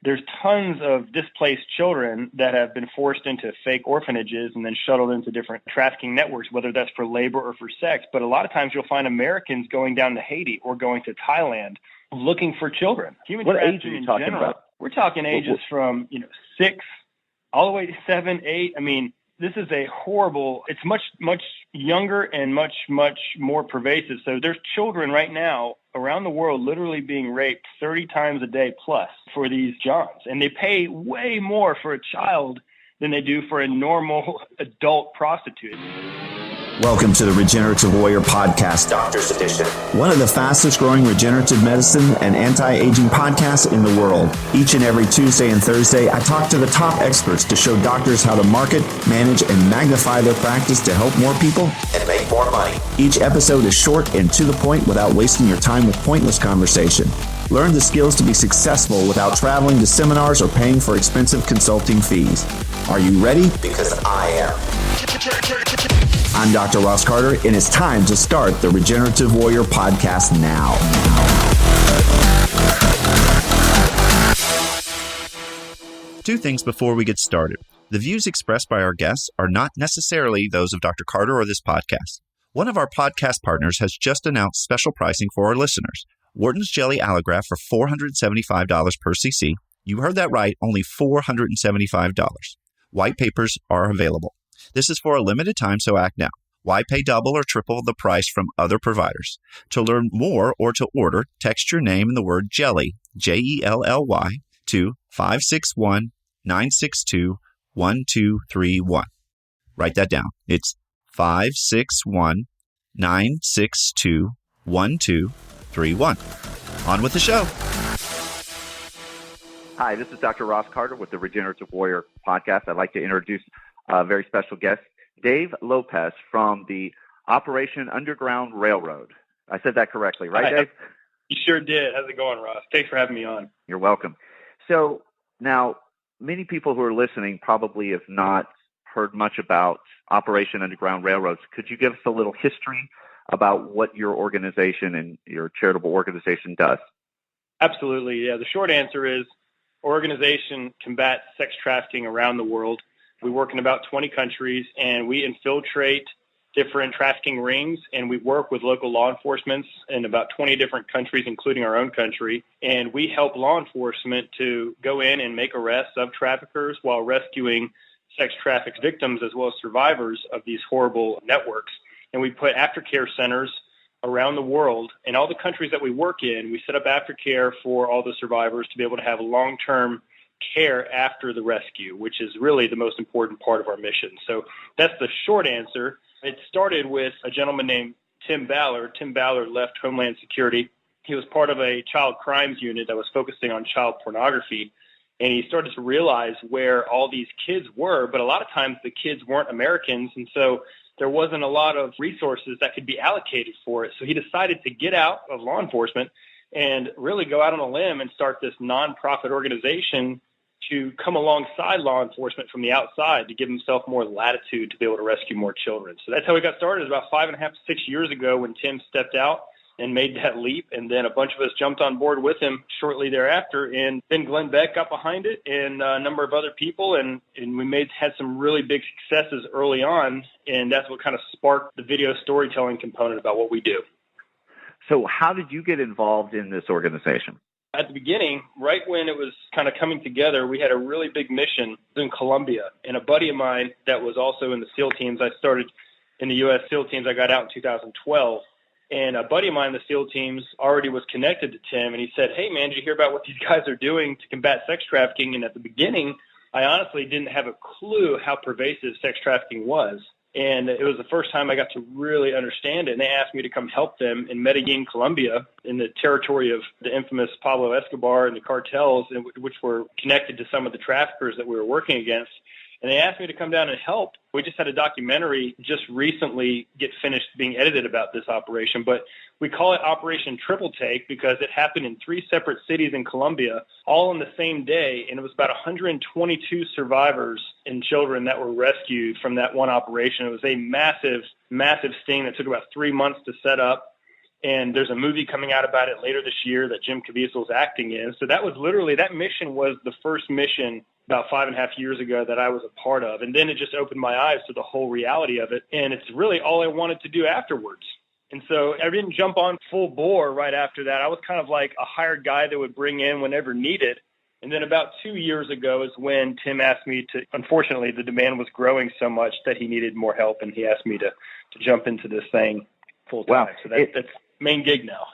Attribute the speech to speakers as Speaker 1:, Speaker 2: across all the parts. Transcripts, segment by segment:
Speaker 1: there's tons of displaced children that have been forced into fake orphanages and then shuttled into different trafficking networks, whether that's for labor or for sex. But a lot of times you'll find Americans going down to Haiti or going to Thailand looking for children.
Speaker 2: What age are you talking about?
Speaker 1: We're talking ages from 6 all the way to 7, 8. I mean, this is a horrible, it's much younger and much more pervasive. So there's children right now around the world literally being raped 30 times a day plus for these jobs. And they pay way more for a child than they do for a normal adult prostitute.
Speaker 3: Welcome to the Regenerative Warrior Podcast, Doctor's Edition, one of the fastest growing regenerative medicine and anti-aging podcasts in the world. Each and every Tuesday and Thursday, I talk to the top experts to show doctors how to market, manage, and magnify their practice to help more people and make more money. Each episode is short and to the point without wasting your time with pointless conversation. Learn the skills to be successful without traveling to seminars or paying for expensive consulting fees. Are you ready? Because I am. I'm Dr. Ross Carter, and it's time to start the Regenerative Warrior Podcast now. Two things before we get started. The views expressed by our guests are not necessarily those of Dr. Carter or this podcast. One of our podcast partners has just announced special pricing for our listeners. Wharton's Jelly Allograft for $475 per cc. You heard that right, only $475. White papers are available. This is for a limited time, so act now. Why pay double or triple the price from other providers? To learn more or to order, text your name and the word JELLY, Jelly, to 561-962-1231. Write that down. It's 561-962-1231. On with the show.
Speaker 2: Hi, this is Dr. Ross Carter with the Regenerative Warrior Podcast. I'd like to introduce a very special guest, Dave Lopez from the Operation Underground Railroad. I said that correctly, right, Dave?
Speaker 1: You sure did. How's it going, Ross? Thanks for having me on.
Speaker 2: You're welcome. So now, many people who are listening probably have not heard much about Operation Underground Railroads. Could you give us a little history about what your organization and your charitable organization does?
Speaker 1: Absolutely. Yeah. The short answer is our organization combats sex trafficking around the world. We work in about 20 countries, and we infiltrate different trafficking rings, and we work with local law enforcement in about 20 different countries, including our own country. And we help law enforcement to go in and make arrests of traffickers while rescuing sex trafficked victims as well as survivors of these horrible networks. And we put aftercare centers around the world. In all the countries that we work in, we set up aftercare for all the survivors to be able to have long-term care after the rescue, which is really the most important part of our mission. So that's the short answer. It started with a gentleman named Tim Ballard. Tim Ballard left Homeland Security. He was part of a child crimes unit that was focusing on child pornography, and he started to realize where all these kids were, but a lot of times the kids weren't Americans, and so there wasn't a lot of resources that could be allocated for it. So he decided to get out of law enforcement and really go out on a limb and start this nonprofit organization to come alongside law enforcement from the outside to give himself more latitude to be able to rescue more children. So that's how we got started. It was about 5.5 to 6 years ago when Tim stepped out and made that leap, and then a bunch of us jumped on board with him shortly thereafter, and then Glenn Beck got behind it and a number of other people, and we had some really big successes early on, and that's what kind of sparked the video storytelling component about what we do.
Speaker 2: So how did you get involved in this organization?
Speaker 1: At the beginning, right when it was kind of coming together, we had a really big mission in Colombia. And a buddy of mine that was also in the SEAL teams, I started in the U.S. SEAL teams. I got out in 2012. And a buddy of mine in the SEAL teams already was connected to Tim. And he said, hey, man, did you hear about what these guys are doing to combat sex trafficking? And at the beginning, I honestly didn't have a clue how pervasive sex trafficking was. And it was the first time I got to really understand it. And they asked me to come help them in Medellin, Colombia, in the territory of the infamous Pablo Escobar and the cartels, which were connected to some of the traffickers that we were working against. And they asked me to come down and help. We just had a documentary just recently get finished being edited about this operation, but we call it Operation Triple Take because it happened in 3 separate cities in Colombia, all on the same day, and it was about 122 survivors and children that were rescued from that one operation. It was a massive, massive sting that took about 3 months to set up. And there's a movie coming out about it later this year that Jim Caviezel's acting in. So that mission was the first mission about 5.5 years ago that I was a part of. And then it just opened my eyes to the whole reality of it. And it's really all I wanted to do afterwards. And so I didn't jump on full bore right after that. I was kind of like a hired guy that would bring in whenever needed. And then about 2 years ago is when Tim asked me to, unfortunately, the demand was growing so much that he needed more help. And he asked me to jump into this thing full time.
Speaker 2: Wow.
Speaker 1: So that's main gig now.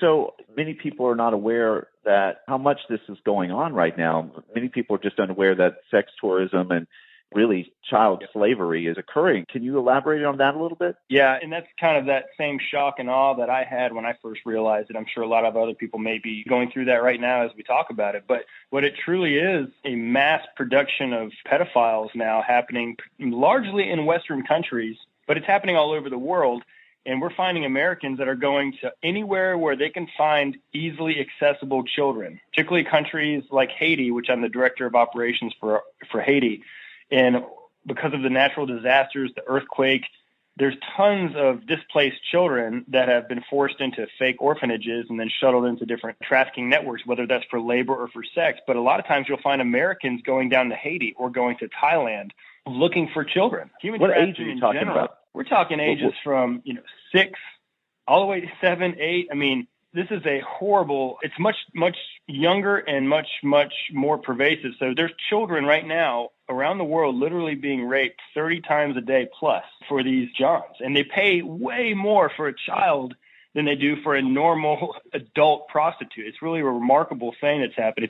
Speaker 2: So many people are not aware that how much this is going on right now. Many people are just unaware that sex tourism and really child slavery is occurring. Can you elaborate on that a little bit?
Speaker 1: Yeah, and that's kind of that same shock and awe that I had when I first realized it. I'm sure a lot of other people may be going through that right now as we talk about it. But what it truly is, a mass production of pedophiles now happening largely in Western countries, but it's happening all over the world. And we're finding Americans that are going to anywhere where they can find easily accessible children, particularly countries like Haiti, which I'm the director of operations for Haiti. And because of the natural disasters, the earthquake, there's tons of displaced children that have been forced into fake orphanages and then shuttled into different trafficking networks, whether that's for labor or for sex. But a lot of times you'll find Americans going down to Haiti or going to Thailand looking for children.
Speaker 2: What age are you talking about?
Speaker 1: We're talking ages from 6 all the way to 7, 8. I mean, this is a horrible. It's much younger and much more pervasive. So there's children right now around the world literally being raped 30 times a day plus for these jobs, and they pay way more for a child than they do for a normal adult prostitute. It's really a remarkable thing that's happened.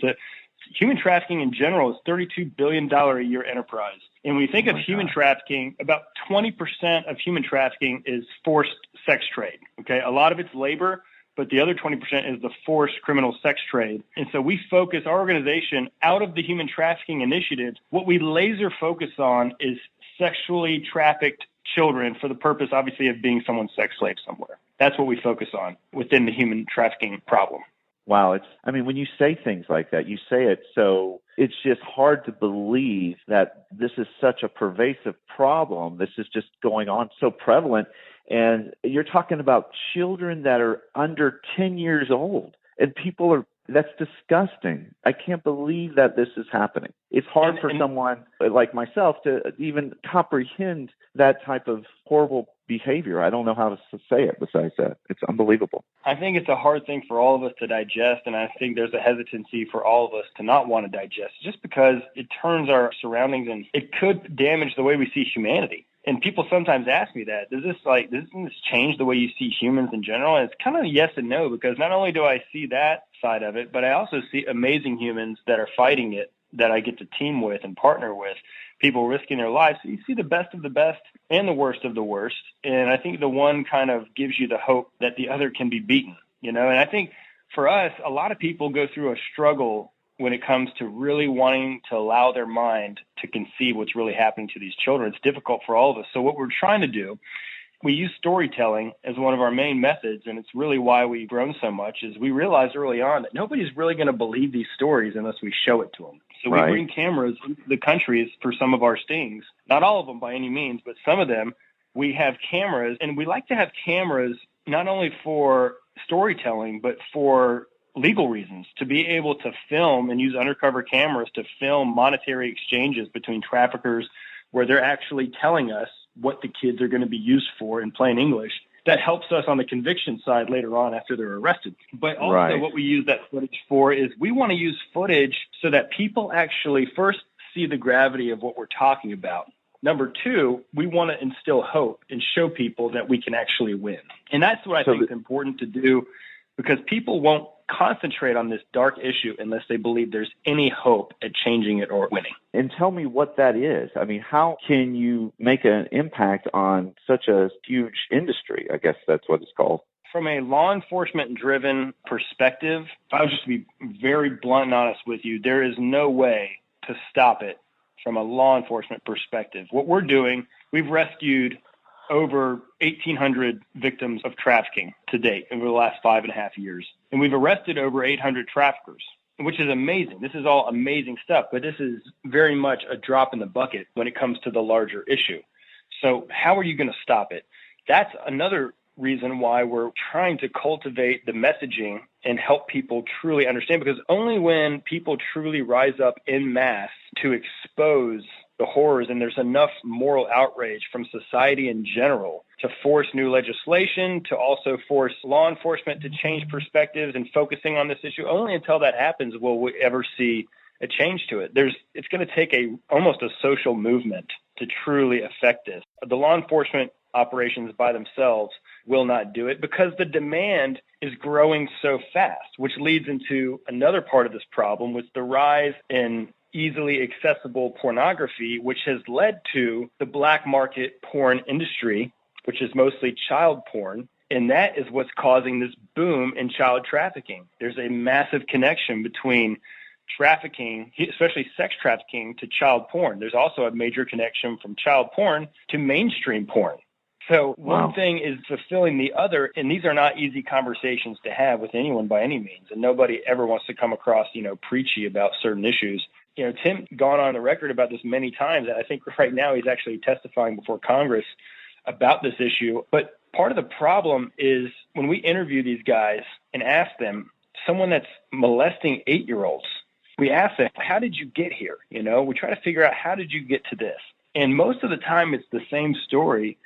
Speaker 1: Human trafficking in general is $32 billion a year enterprise. And when you think of human trafficking, about 20% of human trafficking is forced sex trade. Okay, a lot of it's labor, but the other 20% is the forced criminal sex trade. And so we focus our organization out of the human trafficking initiative. What we laser focus on is sexually trafficked children for the purpose, obviously, of being someone's sex slave somewhere. That's what we focus on within the human trafficking problem.
Speaker 2: Wow. When you say things like that, you say it so it's just hard to believe that this is such a pervasive problem. This is just going on so prevalent. And you're talking about children that are under 10 years old, and that's disgusting. I can't believe that this is happening. It's hard for someone like myself to even comprehend that type of horrible behavior. I don't know how to say it besides that. It's unbelievable.
Speaker 1: I think it's a hard thing for all of us to digest, and I think there's a hesitancy for all of us to not want to digest, just because it turns our surroundings and it could damage the way we see humanity. And people sometimes ask me that, doesn't this change the way you see humans in general? And it's kind of yes and no, because not only do I see that side of it, but I also see amazing humans that are fighting it, that I get to team with and partner with, people risking their lives. So you see the best of the best and the worst of the worst. And I think the one kind of gives you the hope that the other can be beaten, And I think for us, a lot of people go through a struggle when it comes to really wanting to allow their mind to conceive what's really happening to these children. It's difficult for all of us. So what we're trying to do, we use storytelling as one of our main methods, and it's really why we've grown so much, is we realized early on that nobody's really going to believe these stories unless we show it to them. So we bring cameras into the countries for some of our stings. Not all of them by any means, but some of them. We have cameras, and we like to have cameras not only for storytelling, but for legal reasons, to be able to film and use undercover cameras to film monetary exchanges between traffickers where they're actually telling us what the kids are going to be used for in plain English. That helps us on the conviction side later on after they're arrested. But also what we use that footage for is we want to use footage so that people actually first see the gravity of what we're talking about. Number two, we want to instill hope and show people that we can actually win. And that's what I think is important to do, because people won't concentrate on this dark issue unless they believe there's any hope at changing it or winning.
Speaker 2: And tell me what that is. How can you make an impact on such a huge industry? I guess that's what it's called.
Speaker 1: From a law enforcement-driven perspective, if I was just to be very blunt and honest with you, there is no way to stop it from a law enforcement perspective. What we're doing, we've rescued over 1,800 victims of trafficking to date over the last 5.5 years. And we've arrested over 800 traffickers, which is amazing. This is all amazing stuff, but this is very much a drop in the bucket when it comes to the larger issue. So how are you going to stop it? That's another reason why we're trying to cultivate the messaging and help people truly understand, because only when people truly rise up en masse to expose the horrors, and there's enough moral outrage from society in general to force new legislation, to also force law enforcement to change perspectives and focusing on this issue, only until that happens will we ever see a change to it. It's going to take almost a social movement to truly affect this. The law enforcement operations by themselves will not do it because the demand is growing so fast, which leads into another part of this problem with the rise in easily accessible pornography, which has led to the black market porn industry, which is mostly child porn. And that is what's causing this boom in child trafficking. There's a massive connection between trafficking, especially sex trafficking, to child porn. There's also a major connection from child porn to mainstream porn. So one thing is fulfilling the other, and these are not easy conversations to have with anyone by any means, and nobody ever wants to come across, preachy about certain issues. Tim gone on the record about this many times, and I think right now he's actually testifying before Congress about this issue. But part of the problem is when we interview these guys and ask them, someone that's molesting 8-year-olds, we ask them, how did you get here? We try to figure out, how did you get to this? And most of the time it's the same story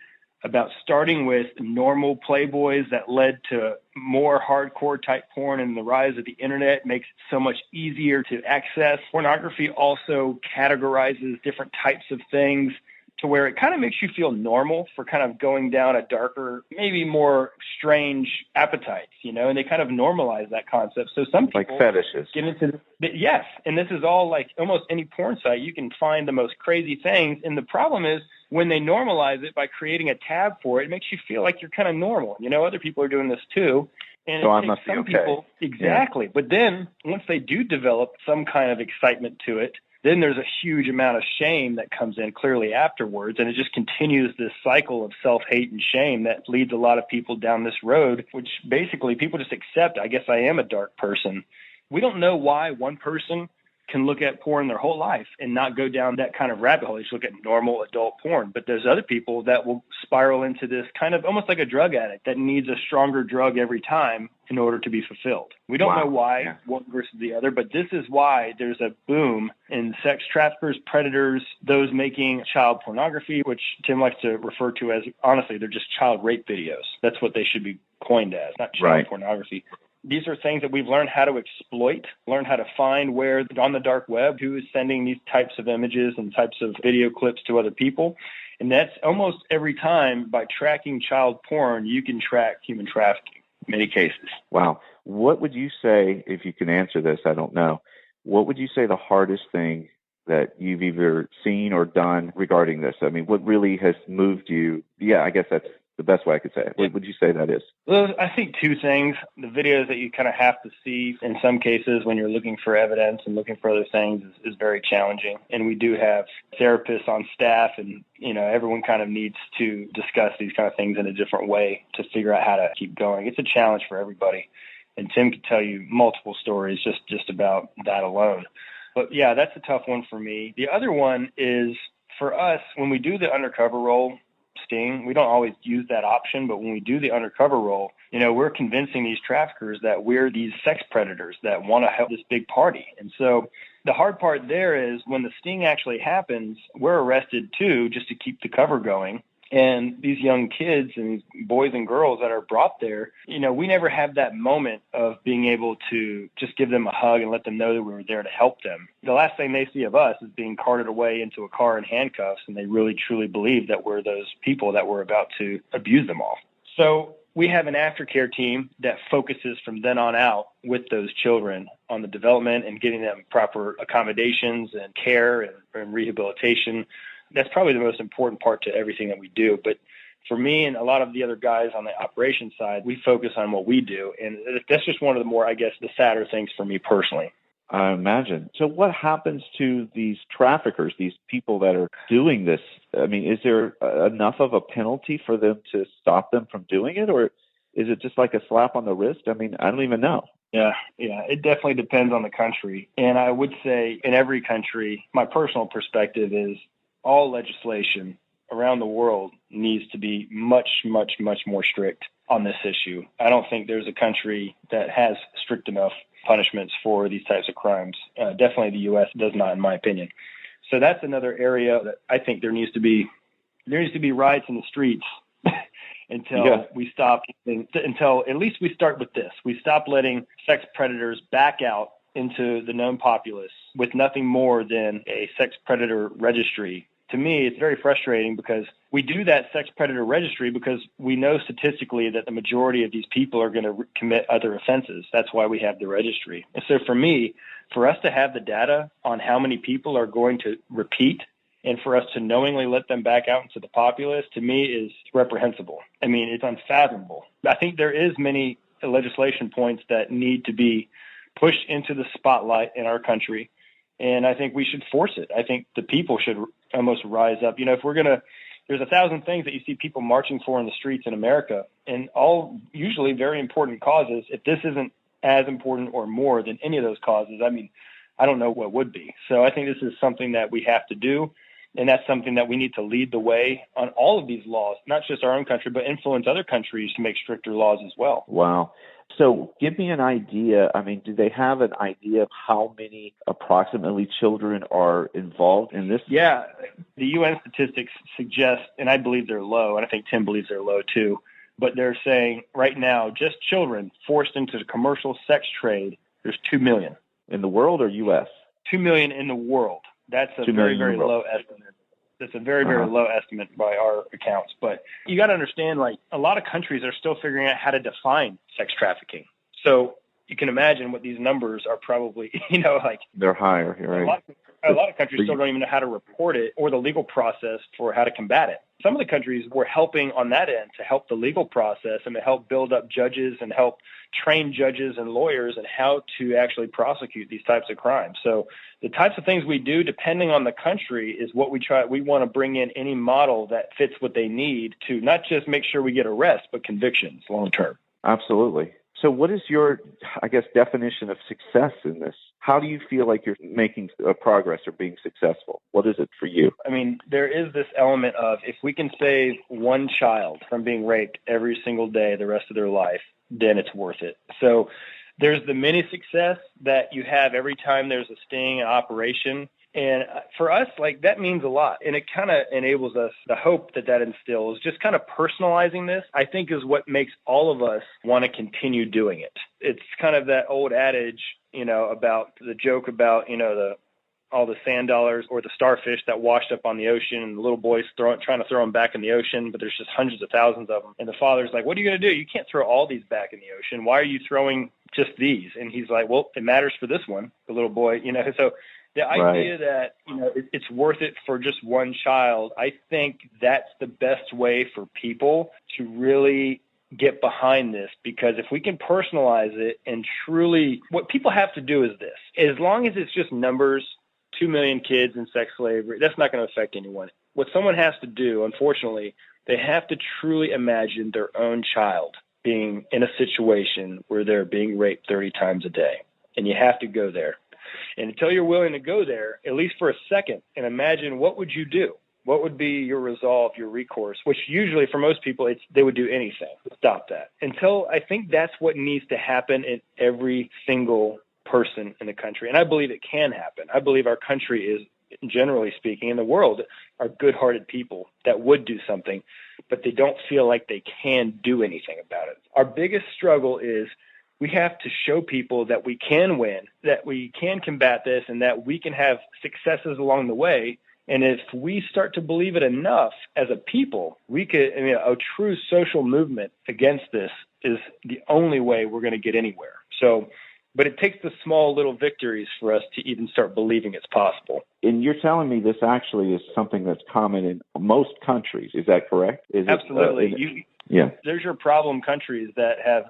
Speaker 1: about starting with normal Playboys that led to more hardcore type porn, and the rise of the internet makes it so much easier to access. Pornography also categorizes different types of things to where it kind of makes you feel normal for kind of going down a darker, maybe more strange appetites, and they kind of normalize that concept. So some people
Speaker 2: like fetishes
Speaker 1: get into yes. And this is all like almost any porn site. You can find the most crazy things. And the problem is when they normalize it by creating a tab for it, it makes you feel like you're kind of normal. Other people are doing this too. And
Speaker 2: so
Speaker 1: it
Speaker 2: I
Speaker 1: takes
Speaker 2: must be
Speaker 1: some
Speaker 2: okay.
Speaker 1: people, exactly. Yeah. But then once they do develop some kind of excitement to it, then there's a huge amount of shame that comes in clearly afterwards. And it just continues this cycle of self-hate and shame that leads a lot of people down this road, which basically people just accept, I guess I am a dark person. We don't know why one person can look at porn their whole life and not go down that kind of rabbit hole. They just look at normal adult porn. But there's other people that will spiral into this kind of almost like a drug addict that needs a stronger drug every time in order to be fulfilled. We don't know why one versus the other, but this is why there's a boom in sex traffickers, predators, those making child pornography, which Tim likes to refer to as, honestly, they're just child rape videos. That's what they should be coined as, not child pornography. These are things that we've learned how to exploit, learn how to find where on the dark web, who is sending these types of images and types of video clips to other people. And that's almost every time by tracking child porn, you can track human trafficking in many cases.
Speaker 2: Wow. What would you say, if you can answer this, I don't know, what would you say the hardest thing that you've either seen or done regarding this? I mean, what really has moved you? Yeah, I guess that's the best way I could say it. What would you say that is?
Speaker 1: Well, I think two things. The videos that you kind of have to see in some cases when you're looking for evidence and looking for other things is very challenging. And we do have therapists on staff, and everyone kind of needs to discuss these kind of things in a different way to figure out how to keep going. It's a challenge for everybody. And Tim could tell you multiple stories just about that alone. But yeah, that's a tough one for me. The other one is for us, when we do the undercover role, Sting, we don't always use that option, but when we do the undercover role, we're convincing these traffickers that we're these sex predators that want to have this big party. And so the hard part there is when the sting actually happens, we're arrested too, just to keep the cover going. And these young kids and boys and girls that are brought there, we never have that moment of being able to just give them a hug and let them know that we were there to help them. The last thing they see of us is being carted away into a car in handcuffs, and they really truly believe that we're those people that were about to abuse them all. So we have an aftercare team that focuses from then on out with those children on the development and getting them proper accommodations and care and rehabilitation. That's probably the most important part to everything that we do. But for me and a lot of the other guys on the operations side, we focus on what we do. And that's just one of the more, I guess, the sadder things for me personally.
Speaker 2: I imagine. So what happens to these traffickers, these people that are doing this? I mean, is there enough of a penalty for them to stop them from doing it? Or is it just like a slap on the wrist? I mean, I don't even know.
Speaker 1: Yeah, it definitely depends on the country. And I would say in every country, my personal perspective is all legislation around the world needs to be much, much, much more strict. on this issue. I don't think there's a country that has strict enough punishments for these types of crimes. Definitely the U.S. does not, in my opinion. So that's another area that I think there needs to be riots in the streets until we stop, until at least we start with this. We stop letting sex predators back out into the known populace with nothing more than a sex predator registry. To me, it's very frustrating because we do that sex predator registry because we know statistically that the majority of these people are going to commit other offenses. That's why we have the registry. And so for me, for us to have the data on how many people are going to repeat and for us to knowingly let them back out into the populace, to me, is reprehensible. I mean, it's unfathomable. I think there is many legislation points that need to be pushed into the spotlight in our country. And I think we should force it. I think the people should almost rise up. You know, if we're going to, there's 1,000 things that you see people marching for in the streets in America, and all usually very important causes. If this isn't as important or more than any of those causes, I mean, I don't know what would be. So I think this is something that we have to do. And that's something that we need to lead the way on all of these laws, not just our own country, but influence other countries to make stricter laws as well.
Speaker 2: Wow. So give me an idea. I mean, do they have an idea of how many approximately children are involved in this?
Speaker 1: Yeah. The UN statistics suggest, and I believe they're low, and I think Tim believes they're low too, but they're saying right now just children forced into the commercial sex trade, there's 2 million.
Speaker 2: In the world or U.S.?
Speaker 1: 2 million in the world. That's a very, very low estimate. That's a very, very low estimate by our accounts. But you got to understand, like, a lot of countries are still figuring out how to define sex trafficking. So you can imagine what these numbers are probably, you know, like.
Speaker 2: They're higher, right?
Speaker 1: A lot of countries still don't even know how to report it or the legal process for how to combat it. Some of the countries were helping on that end to help the legal process and to help build up judges and help train judges and lawyers in how to actually prosecute these types of crimes. So the types of things we do, depending on the country, is what we try. We want to bring in any model that fits what they need to not just make sure we get arrests, but convictions long term.
Speaker 2: Absolutely. So what is your, I guess, definition of success in this? How do you feel like you're making progress or being successful? What is it for you?
Speaker 1: I mean, there is this element of if we can save one child from being raped every single day the rest of their life, then it's worth it. So there's the mini success that you have every time there's a sting, an operation. And for us, like, that means a lot. And it kind of enables us, the hope that instills, just kind of personalizing this, I think, is what makes all of us want to continue doing it. It's kind of that old adage, you know, about the joke about, you know, all the sand dollars or the starfish that washed up on the ocean, and the little boy's trying to throw them back in the ocean, but there's just hundreds of thousands of them. And the father's like, what are you going to do? You can't throw all these back in the ocean. Why are you throwing just these? And he's like, well, it matters for this one, the little boy, you know. So the idea that, you know, it's worth it for just one child, I think that's the best way for people to really get behind this, because if we can personalize it and truly, what people have to do is this. As long as it's just numbers, 2 million kids in sex slavery, that's not going to affect anyone. What someone has to do, unfortunately, they have to truly imagine their own child being in a situation where they're being raped 30 times a day. And you have to go there. And until you're willing to go there, at least for a second, and imagine what would you do? What would be your resolve, your recourse, which usually for most people, they would do anything to stop that. Until I think that's what needs to happen in every single person in the country. And I believe it can happen. I believe our country is, generally speaking, in the world, are good-hearted people that would do something, but they don't feel like they can do anything about it. Our biggest struggle is we have to show people that we can win, that we can combat this, and that we can have successes along the way. And if we start to believe it enough as a people, we could, I mean, a true social movement against this is the only way we're going to get anywhere. So, but it takes the small little victories for us to even start believing it's possible.
Speaker 2: And you're telling me this actually is something that's common in most countries. Is that correct?
Speaker 1: Absolutely.
Speaker 2: Yeah.
Speaker 1: There's your problem countries that have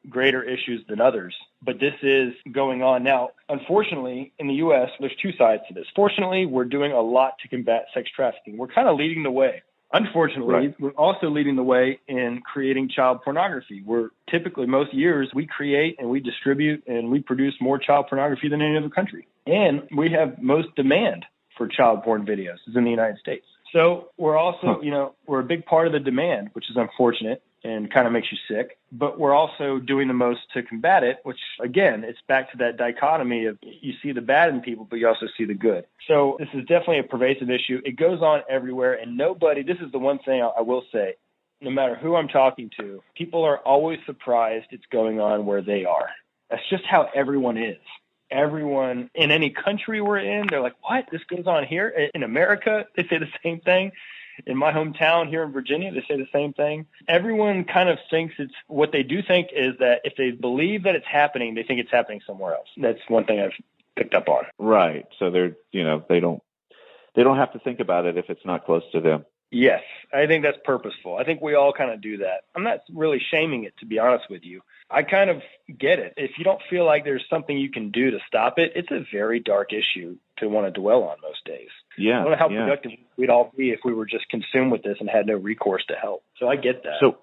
Speaker 1: greater issues than others, but this is going on now. Unfortunately, in the U.S., there's two sides to this. Fortunately, we're doing a lot to combat sex trafficking. We're kind of leading the way. Unfortunately, We're also leading the way in creating child pornography. We're typically, most years, we create and we distribute and we produce more child pornography than any other country. And we have most demand for child porn videos is in the United States. So we're also, you know, we're a big part of the demand, which is unfortunate. and kind of makes you sick. But we're also doing the most to combat it, which, again, it's back to that dichotomy of you see the bad in people, but you also see the good. So this is definitely a pervasive issue. It goes on everywhere, and nobody, this is the one thing I will say, no matter who I'm talking to, people are always surprised it's going on where they are. That's just how everyone is. Everyone in any country we're in, they're like, what? This goes on here? In America, they say the same thing. In my hometown here in Virginia, they say the same thing. Everyone kind of thinks it's, what they do think is that if they believe that it's happening, they think it's happening somewhere else. That's one thing I've picked up on.
Speaker 2: Right. So they don't have to think about it if it's not close to them.
Speaker 1: Yes, I think that's purposeful. I think we all kind of do that. I'm not really shaming it, to be honest with you. I kind of get it. If you don't feel like there's something you can do to stop it, it's a very dark issue to want to dwell on most days.
Speaker 2: Yeah.
Speaker 1: I don't know how productive we'd all be if we were just consumed with this and had no recourse to help. So I get that.
Speaker 2: So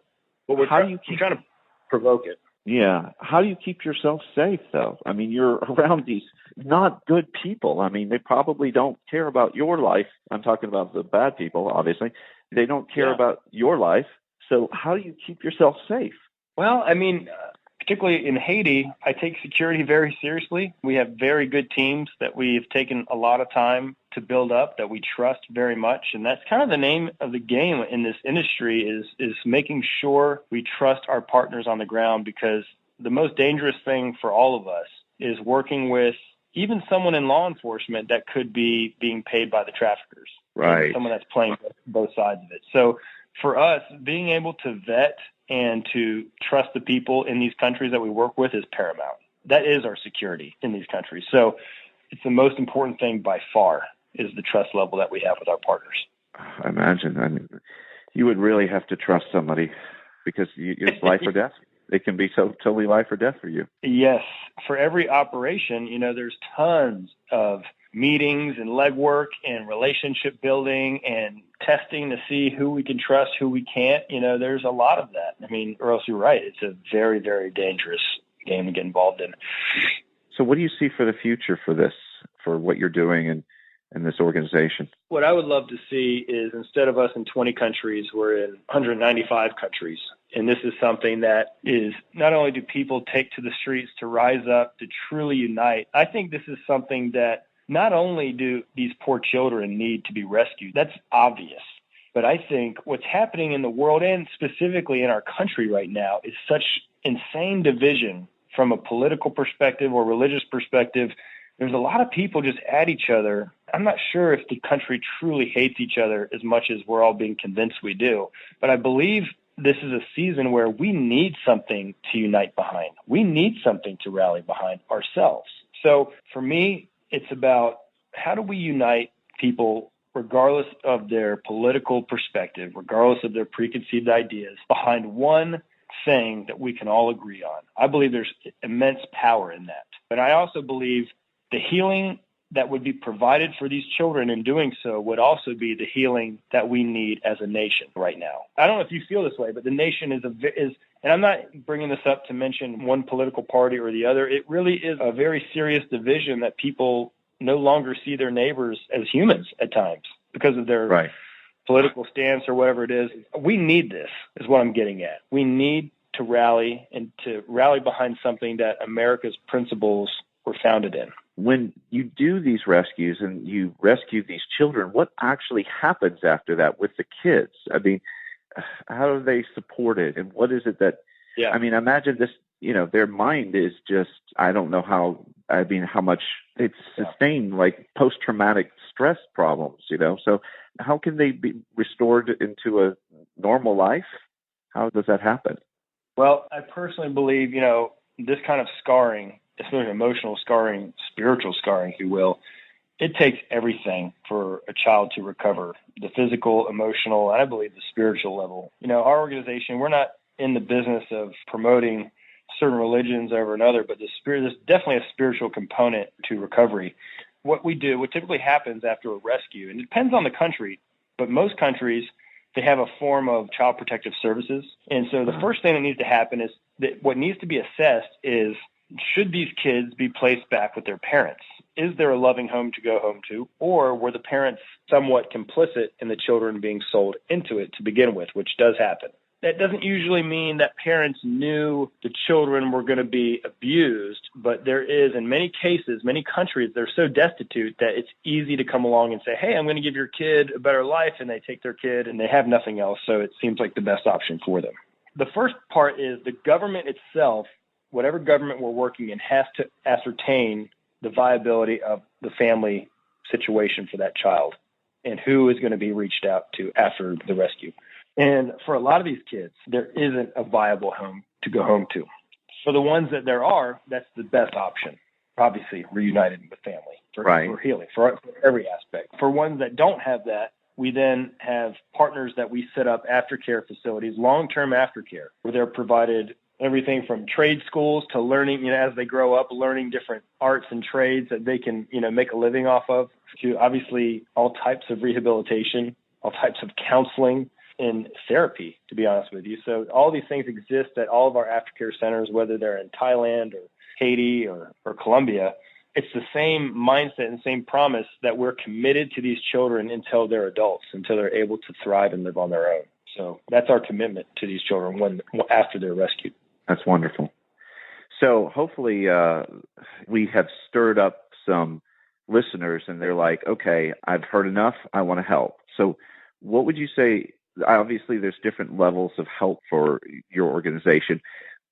Speaker 1: but we're trying to provoke it.
Speaker 2: Yeah. How do you keep yourself safe, though? I mean, you're around these not good people. I mean, they probably don't care about your life. I'm talking about the bad people, obviously. They don't care about your life. So how do you keep yourself safe?
Speaker 1: Well, I mean, particularly in Haiti, I take security very seriously. We have very good teams that we've taken a lot of time to build up, that we trust very much. And that's kind of the name of the game in this industry is making sure we trust our partners on the ground, because the most dangerous thing for all of us is working with even someone in law enforcement that could be being paid by the traffickers.
Speaker 2: Right.
Speaker 1: Someone that's playing both sides of it. So for us, being able to vet and to trust the people in these countries that we work with is paramount. That is our security in these countries. So it's the most important thing by far, is the trust level that we have with our partners.
Speaker 2: I imagine. I mean, you would really have to trust somebody, because it's life or death. It can be so totally life or death for you.
Speaker 1: Yes. For every operation, there's tons of meetings and legwork and relationship building and testing to see who we can trust, who we can't. There's a lot of that. I mean, or else you're right. It's a very, very dangerous game to get involved in.
Speaker 2: So what do you see for the future for this, for what you're doing and this organization?
Speaker 1: What I would love to see is, instead of us in 20 countries, we're in 195 countries. And this is something that is, not only do people take to the streets to rise up, to truly unite, I think this is something that not only do these poor children need to be rescued, that's obvious, but I think what's happening in the world, and specifically in our country right now, is such insane division from a political perspective or religious perspective. There's a lot of people just at each other. I'm not sure if the country truly hates each other as much as we're all being convinced we do, but I believe this is a season where we need something to unite behind. We need something to rally behind ourselves. So for me, it's about, how do we unite people regardless of their political perspective, regardless of their preconceived ideas, behind one thing that we can all agree on. I believe there's immense power in that. But I also believe the healing that would be provided for these children in doing so would also be the healing that we need as a nation right now. I don't know if you feel this way, but the nation is and I'm not bringing this up to mention one political party or the other. It really is a very serious division that people no longer see their neighbors as humans at times because of their political stance or whatever it is. We need this, is what I'm getting at. We need to rally, and to rally behind something that America's principles were founded in.
Speaker 2: When you do these rescues and you rescue these children, what actually happens after that with the kids? I mean, how are they supported, and what is it that, I mean, imagine this, their mind is just, I don't know how much it's sustained, like post-traumatic stress problems, so how can they be restored into a normal life? How does that happen?
Speaker 1: Well, I personally believe, this kind of scarring, especially emotional scarring, spiritual scarring, if you will, it takes everything for a child to recover, the physical, emotional, and I believe the spiritual level. Our organization, we're not in the business of promoting certain religions over another, but there's definitely a spiritual component to recovery. What typically happens after a rescue, and it depends on the country, but most countries, they have a form of child protective services. And so the first thing that needs to happen is that what needs to be assessed is, should these kids be placed back with their parents? Is there a loving home to go home to? Or were the parents somewhat complicit in the children being sold into it to begin with, which does happen? That doesn't usually mean that parents knew the children were going to be abused, but there is, in many cases, many countries, they're so destitute that it's easy to come along and say, hey, I'm going to give your kid a better life, and they take their kid and they have nothing else, so it seems like the best option for them. The first part is the government itself, whatever government we're working in, has to ascertain the viability of the family situation for that child and who is going to be reached out to after the rescue. And for a lot of these kids, there isn't a viable home to go home to. For the ones that there are, that's the best option. Obviously, reunited with family for healing, for every aspect. For ones that don't have that, we then have partners that we set up aftercare facilities, long-term aftercare, where they're provided everything from trade schools to learning, as they grow up, learning different arts and trades that they can, make a living off of, to obviously all types of rehabilitation, all types of counseling and therapy, to be honest with you. So all these things exist at all of our aftercare centers, whether they're in Thailand or Haiti or Colombia. It's the same mindset and same promise that we're committed to these children until they're adults, until they're able to thrive and live on their own. So that's our commitment to these children after they're rescued.
Speaker 2: That's wonderful. So hopefully we have stirred up some listeners and they're like, okay, I've heard enough. I want to help. So what would you say? Obviously, there's different levels of help for your organization.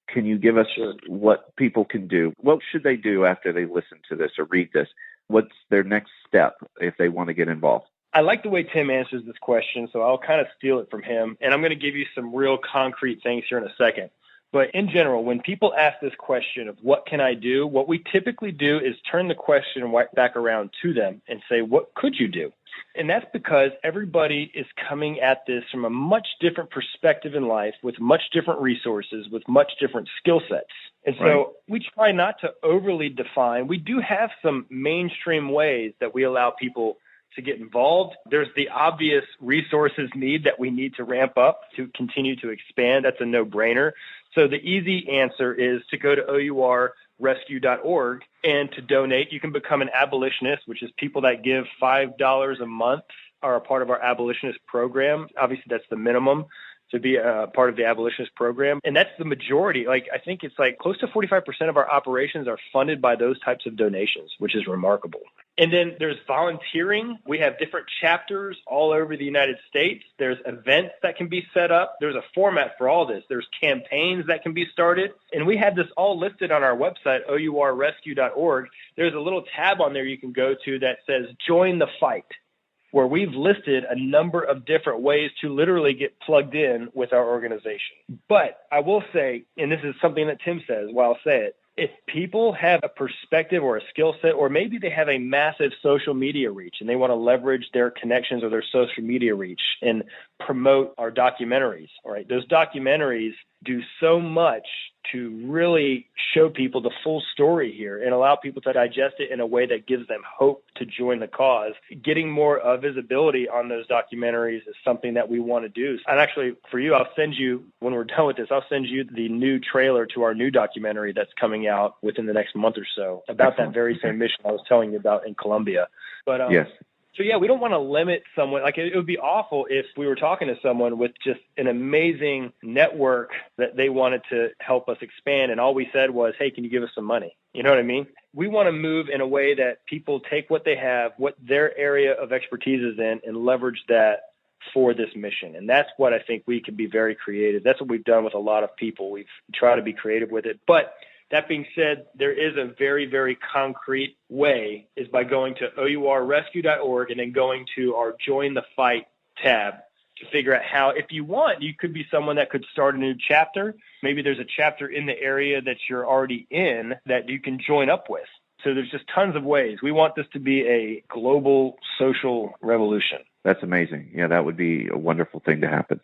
Speaker 2: Can you give us what people can do? What should they do after they listen to this or read this? What's their next step if they want to get involved?
Speaker 1: I like the way Tim answers this question, so I'll kind of steal it from him. And I'm going to give you some real concrete things here in a second. But in general, when people ask this question of what can I do, what we typically do is turn the question back around to them and say, what could you do? And that's because everybody is coming at this from a much different perspective in life, with much different resources, with much different skill sets. And so we try not to overly define. We do have some mainstream ways that we allow people to get involved. There's the obvious resources need that we need to ramp up to continue to expand. That's a no-brainer. So the easy answer is to go to OURrescue.org and to donate. You can become an abolitionist, which is people that give $5 a month are a part of our abolitionist program. Obviously, that's the minimum to be a part of the abolitionist program. And that's the majority. I think it's close to 45% of our operations are funded by those types of donations, which is remarkable. And then there's volunteering. We have different chapters all over the United States. There's events that can be set up. There's a format for all this. There's campaigns that can be started. And we have this all listed on our website, OURrescue.org. There's a little tab on there you can go to that says Join the Fight, where we've listed a number of different ways to literally get plugged in with our organization. But I will say, and this is something that Tim says, well, I'll say it, if people have a perspective or a skill set, or maybe they have a massive social media reach and they want to leverage their connections or their social media reach and promote our documentaries, all right, those documentaries do so much to really show people the full story here and allow people to digest it in a way that gives them hope to join the cause. Getting more visibility on those documentaries is something that we want to do. And actually, for you, I'll send you, when we're done with this, I'll send you the new trailer to our new documentary that's coming out within the next month or so about that very same mission I was telling you about in Colombia. But
Speaker 2: yes.
Speaker 1: So, yeah, we don't want to limit someone. It would be awful if we were talking to someone with just an amazing network that they wanted to help us expand, and all we said was, hey, can you give us some money? You know what I mean? We want to move in a way that people take what they have, what their area of expertise is in, and leverage that for this mission. And that's what I think we can be very creative. That's what we've done with a lot of people. We've tried to be creative with it. But that being said, there is a very, very concrete way, is by going to OURrescue.org and then going to our Join the Fight tab to figure out how, if you want, you could be someone that could start a new chapter. Maybe there's a chapter in the area that you're already in that you can join up with. So there's just tons of ways. We want this to be a global social revolution.
Speaker 2: That's amazing. Yeah, that would be a wonderful thing to happen.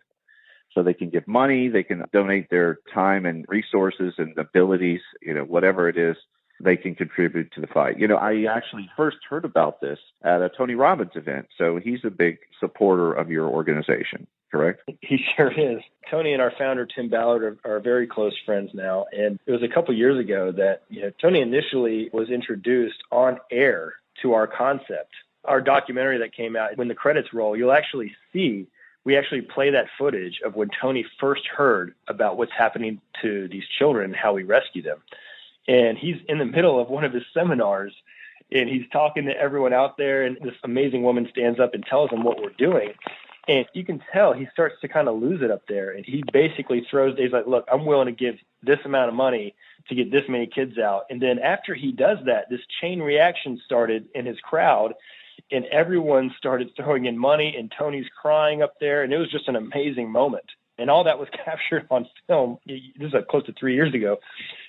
Speaker 2: So they can give money, they can donate their time and resources and abilities, whatever it is, they can contribute to the fight. I actually first heard about this at a Tony Robbins event. So he's a big supporter of your organization, correct?
Speaker 1: He sure is. Tony and our founder, Tim Ballard, are very close friends now. And it was a couple years ago that Tony initially was introduced on air to our concept. Our documentary that came out, when the credits roll, you'll actually see we actually play that footage of when Tony first heard about what's happening to these children, how we rescue them. And he's in the middle of one of his seminars, and he's talking to everyone out there, and this amazing woman stands up and tells him what we're doing. And you can tell he starts to kind of lose it up there. And he basically he's like, look, I'm willing to give this amount of money to get this many kids out. And then after he does that, this chain reaction started in his crowd, and everyone started throwing in money, and Tony's crying up there. And it was just an amazing moment. And all that was captured on film. This is close to 3 years ago.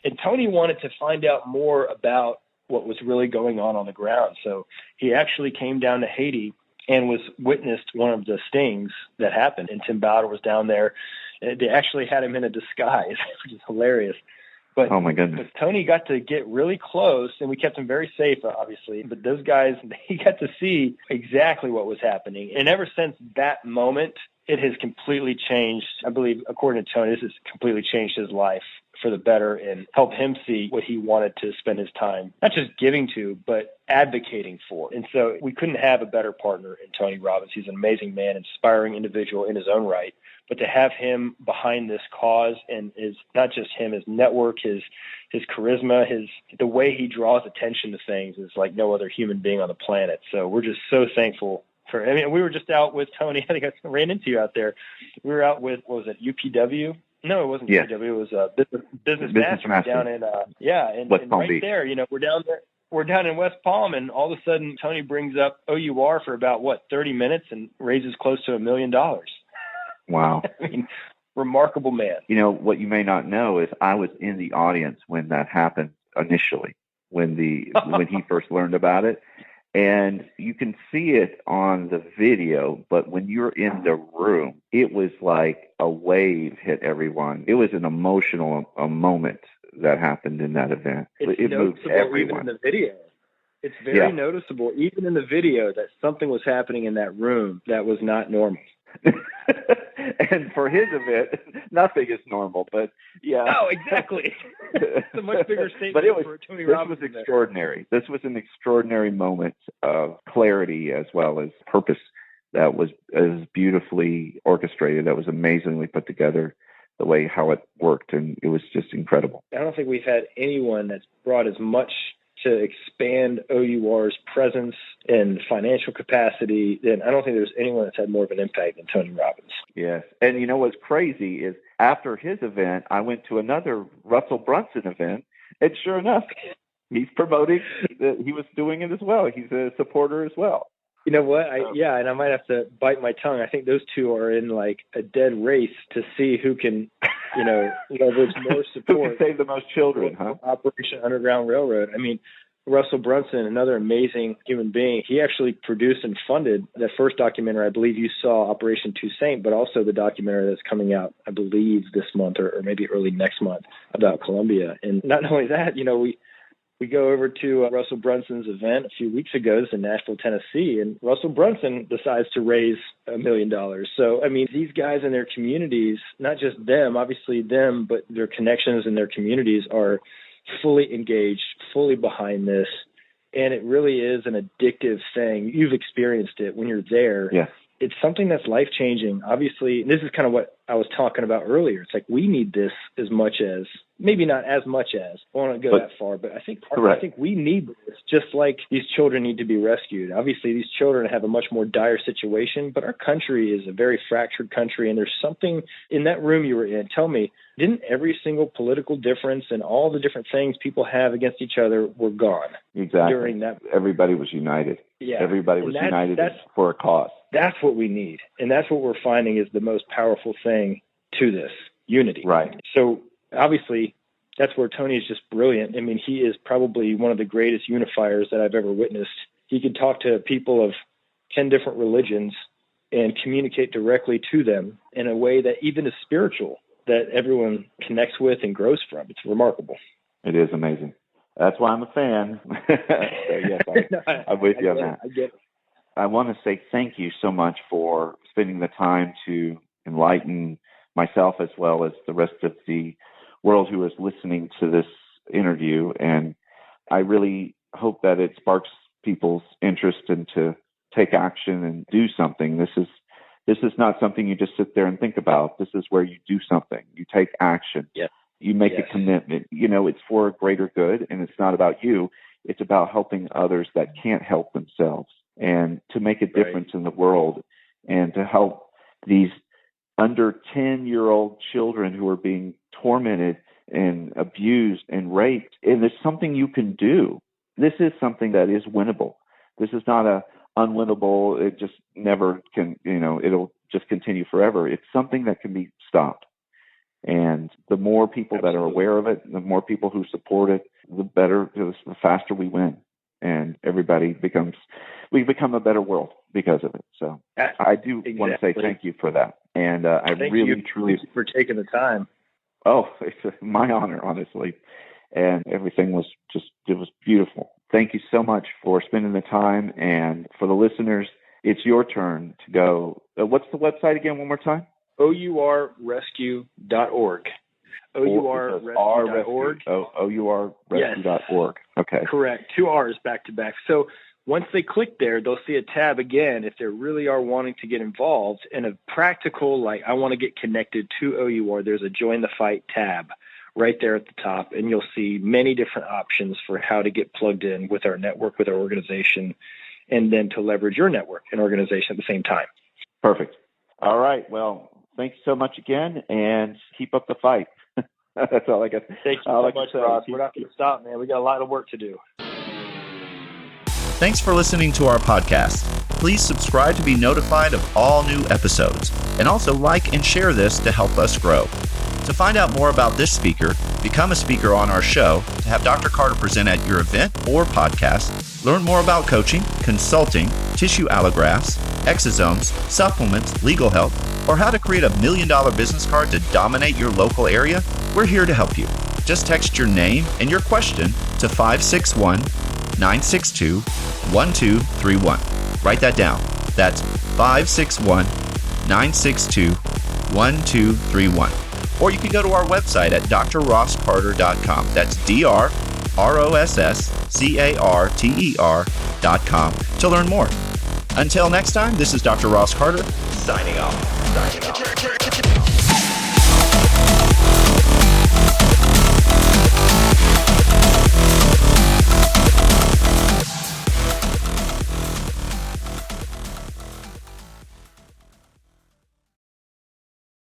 Speaker 1: And Tony wanted to find out more about what was really going on the ground. So he actually came down to Haiti and witnessed one of the stings that happened. And Tim Bowder was down there. They actually had him in a disguise, which is hilarious. But,
Speaker 2: oh my goodness.
Speaker 1: But Tony got to get really close, and we kept him very safe, obviously. But those guys, he got to see exactly what was happening. And ever since that moment, it has completely changed. I believe, according to Tony, this has completely changed his life for the better and helped him see what he wanted to spend his time, not just giving to, but advocating for. And so we couldn't have a better partner in Tony Robbins. He's an amazing man, inspiring individual in his own right. But to have him behind this cause, and is not just him, his network, his charisma, the way he draws attention to things is like no other human being on the planet. So we're just so thankful. We were just out with Tony. I think I ran into you out there. We were out with, what was it, UPW? No, it wasn't UPW. It was Business Master down in West Palm Beach. There, we're down there. We're down in West Palm, and all of a sudden Tony brings up OUR for about 30 minutes and raises close to $1 million.
Speaker 2: Wow.
Speaker 1: I mean, remarkable man.
Speaker 2: What you may not know is I was in the audience when that happened initially, when he first learned about it. And you can see it on the video, but when you're in the room, it was like a wave hit everyone. It was an emotional moment that happened in that event. It moved everyone.
Speaker 1: Even in the video. It's very noticeable, even in the video, that something was happening in that room that was not normal.
Speaker 2: And for his event, nothing is normal, but yeah.
Speaker 1: No, exactly. It's a much bigger statement
Speaker 2: but
Speaker 1: for Tony Robbins.
Speaker 2: This was extraordinary. This was an extraordinary moment of clarity as well as purpose that was as beautifully orchestrated, that was amazingly put together, the way how it worked, and it was just incredible.
Speaker 1: I don't think we've had anyone that's brought as much to expand OUR's presence and financial capacity, then I don't think there's anyone that's had more of an impact than Tony Robbins.
Speaker 2: Yes. And what's crazy is after his event, I went to another Russell Brunson event, and sure enough, he's promoting that he was doing it as well. He's a supporter as well.
Speaker 1: You know what? And I might have to bite my tongue. I think those two are in like a dead race to see who can, leverage more support.
Speaker 2: Who can save the most children, huh?
Speaker 1: Operation Underground Railroad. I mean, Russell Brunson, another amazing human being, he actually produced and funded the first documentary. I believe you saw, Operation Toussaint, but also the documentary that's coming out, I believe, this month or maybe early next month about Colombia. And not only that, we go over to Russell Brunson's event a few weeks ago in Nashville, Tennessee, and Russell Brunson decides to raise $1 million. So, I mean, these guys in their communities, not just them, obviously them, but their connections in their communities are fully engaged, fully behind this. And it really is an addictive thing. You've experienced it when you're there.
Speaker 2: Yes.
Speaker 1: It's something that's life-changing. Obviously, this is kind of what I was talking about earlier. It's like we need this as much as, maybe not as much as, I don't want to go that far, but I think we need this just like these children need to be rescued. Obviously, these children have a much more dire situation, but our country is a very fractured country, and there's something in that room you were in. Tell me, didn't every single political difference and all the different things people have against each other were gone?
Speaker 2: Exactly.
Speaker 1: During that.
Speaker 2: Everybody was united.
Speaker 1: Yeah.
Speaker 2: Everybody was united for a cause.
Speaker 1: That's what we need. And that's what we're finding is the most powerful thing to this, unity.
Speaker 2: Right.
Speaker 1: So obviously that's where Tony is just brilliant. I mean, he is probably one of the greatest unifiers that I've ever witnessed. He could talk to people of 10 different religions and communicate directly to them in a way that even is spiritual, that everyone connects with and grows from. It's remarkable.
Speaker 2: It is amazing. That's why I'm a fan. So yes, I'm with you on that.
Speaker 1: I get it.
Speaker 2: I want to say thank you so much for spending the time to enlighten myself as well as the rest of the world who is listening to this interview. And I really hope that it sparks people's interest and to take action and do something. This is This is not something you just sit there and think about. This is where you do something. You take action.
Speaker 1: Yes.
Speaker 2: You make
Speaker 1: Yes.
Speaker 2: a commitment. It's for a greater good, and it's not about you. It's about helping others that can't help themselves, and to make a difference in the world, and to help these under 10-year-old children who are being tormented and abused and raped. And there's something you can do. This is something that is winnable. This is not a unwinnable, it just never can, it'll just continue forever. It's something that can be stopped. And the more people that are aware of it, the more people who support it, the better, the faster we win. And we become a better world because of it. So I do want to say thank you for that. And I really, truly,
Speaker 1: thank you for taking the time.
Speaker 2: Oh, it's my honor, honestly. And everything was it was beautiful. Thank you so much for spending the time. And for the listeners, it's your turn to go. What's the website again, one more time?
Speaker 1: OURrescue.org. OURrescue.org.
Speaker 2: OURrescue.org. Okay.
Speaker 1: Correct. 2 R's back to back. So once they click there, they'll see a tab again if they really are wanting to get involved. And a practical, like, I want to get connected to OUR, there's a Join the Fight tab right there at the top. And you'll see many different options for how to get plugged in with our network, with our organization, and then to leverage your network and organization at the same time.
Speaker 2: Perfect. All right. Well, thanks so much again, and keep up the fight. That's all I got.
Speaker 1: Thank you so much, Ross. We're not going to stop, man. We got a lot of work to do.
Speaker 3: Thanks for listening to our podcast. Please subscribe to be notified of all new episodes, and also like and share this to help us grow. To find out more about this speaker, become a speaker on our show, to have Dr. Carter present at your event or podcast, learn more about coaching, consulting, tissue allografts, exosomes, supplements, legal help, or how to create $1 million business card to dominate your local area, we're here to help you. Just text your name and your question to 561-962-1231. Write that down. That's 561-962-1231. Or you can go to our website at drrosscarter.com. That's drrosscarter.com to learn more. Until next time, this is Dr. Ross Carter, signing off.